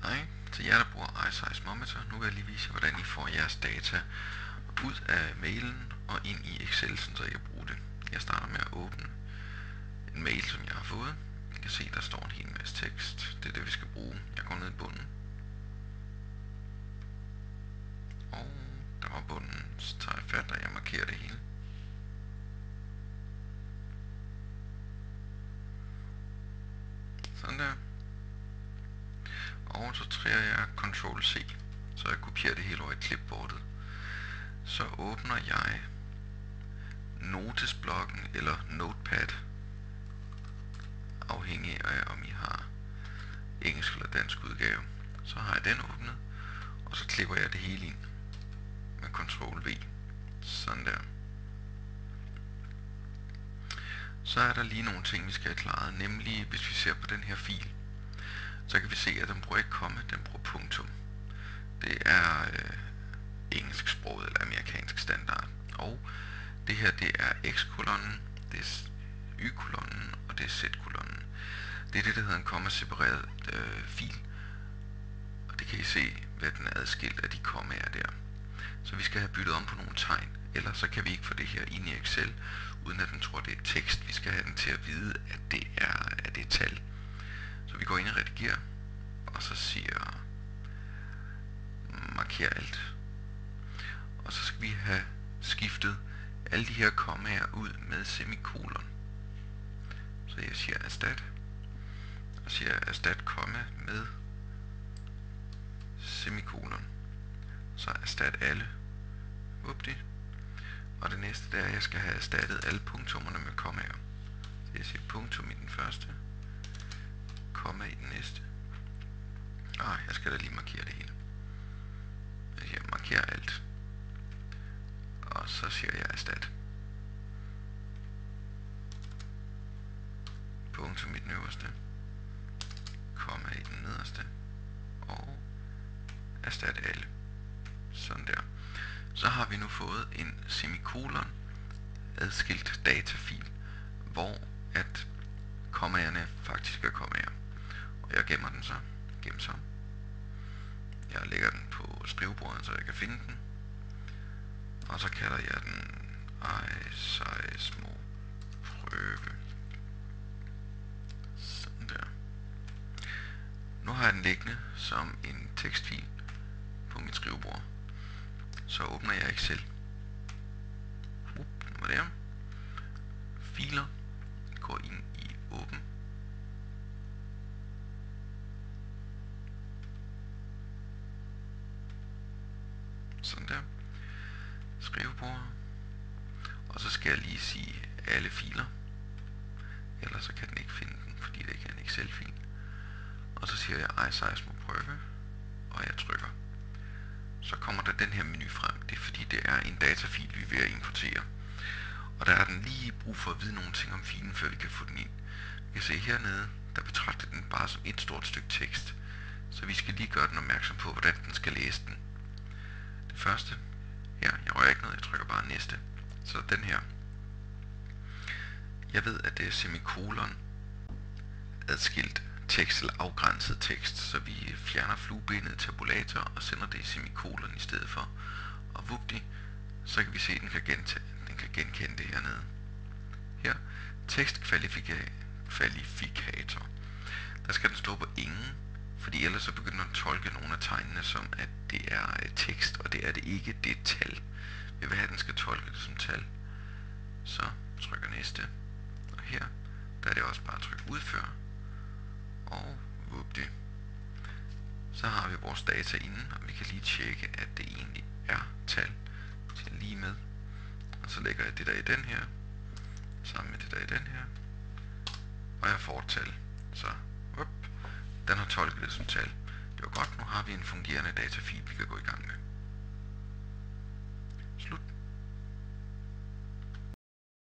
Hej, til jer der bruger iSizeMometer. Nu vil jeg lige vise jer, hvordan I får jeres data ud af mailen og ind i Excel, så I kan bruge det. Jeg starter med at åbne en mail, som jeg har fået. I kan se, der står en hel masse tekst. Det er det, vi skal bruge. Jeg går ned i bunden. Og der var bunden, så tager jeg fat, og jeg markerer det hele. Sådan der. Og så træder jeg Ctrl-C, så jeg kopierer det hele over i clipboardet. Så åbner jeg notesblokken eller Notepad, afhængig af om I har engelsk eller dansk udgave. Så har jeg den åbnet, og så klipper jeg det hele ind med Ctrl-V. Sådan der. Så er der lige nogle ting, vi skal have klaret, nemlig hvis vi ser på den her fil, så kan vi se, at den bruger ikke komma, den bruger punktum. Det er engelsk sproget eller amerikansk standard. Og det her, det er x-kolonnen, det er y-kolonnen og det er z-kolonnen. Det er det, der hedder en komma-separeret fil. Og det kan I se, hvad den er adskilt af de kommaer der. Så vi skal have byttet om på nogle tegn, ellers så kan vi ikke få det her ind i Excel, uden at den tror, det er tekst. Vi skal have den til at vide, at det er tal. Så vi går ind og redigerer, og så siger marker alt. Og så skal vi have skiftet alle de her kommaer ud med semikolon. Så jeg siger erstat, og siger erstat komma med semikolon. Så erstat alle. Updi. Og det næste, det er, at jeg skal have erstattet alle punktummerne med kommaer. Så jeg siger punktum i den første, komma i den næste. Jeg skal da lige markere det hele. Jeg siger marker alt. Og så siger jeg erstat. Punktum i den øverste, komma i den nederste, og erstat alle. Sådan der. Så har vi nu fået en semikolon adskilt datafil, hvor at kommaerne faktisk er kommaer. Og jeg gemmer den så. Gem som. Jeg lægger den på skrivebordet, så jeg kan finde den. Og så kalder jeg den iSizeMoprøve. Sådan der. Nu har jeg den liggende som en tekstfil på mit skrivebord. Så åbner jeg Excel. Nu var det her. Filer. Går ind i åben. Sådan der. Skrivebord. Og så skal jeg lige sige alle filer. Ellers så kan den ikke finde den, fordi det ikke er en Excel-fil. Og så siger jeg iSizeMoprøve, og jeg trykker. Så kommer der den her menu frem. Det er fordi det er en datafil, vi er ved at importere. Og der er den lige brug for at vide nogle ting om filen, før vi kan få den ind. Vi kan se hernede, der betragter den bare som et stort stykke tekst. Så vi skal lige gøre den opmærksom på, hvordan den skal læse den. Det første, her, jeg rører ikke noget, jeg trykker bare næste. Så den her. Jeg ved, at det er semikolon adskilt tekst eller afgrænset tekst, så vi fjerner fluebenet i tabulator og sender det i semikolon i stedet for. Og vupti, så kan vi se, at den kan genkende det hernede. Her, tekstkvalifikator. Der skal den stå på ingen, fordi ellers så begynder den at tolke nogle af tegnene som, at det er tekst, og det er det ikke, det er tal. Vi vil have, at den skal tolke det som tal. Så trykker næste. Og her, der er det også bare at trykke udfør. Og vupdi. Så har vi vores data inde, og vi kan lige tjekke, at det egentlig er tal. Så lige med. Og så lægger jeg det der i den her, sammen med det der i den her. Og jeg får et tal. Så, den har tolket det som tal. Det var godt, nu har vi en fungerende datafil, vi kan gå i gang med. Slut.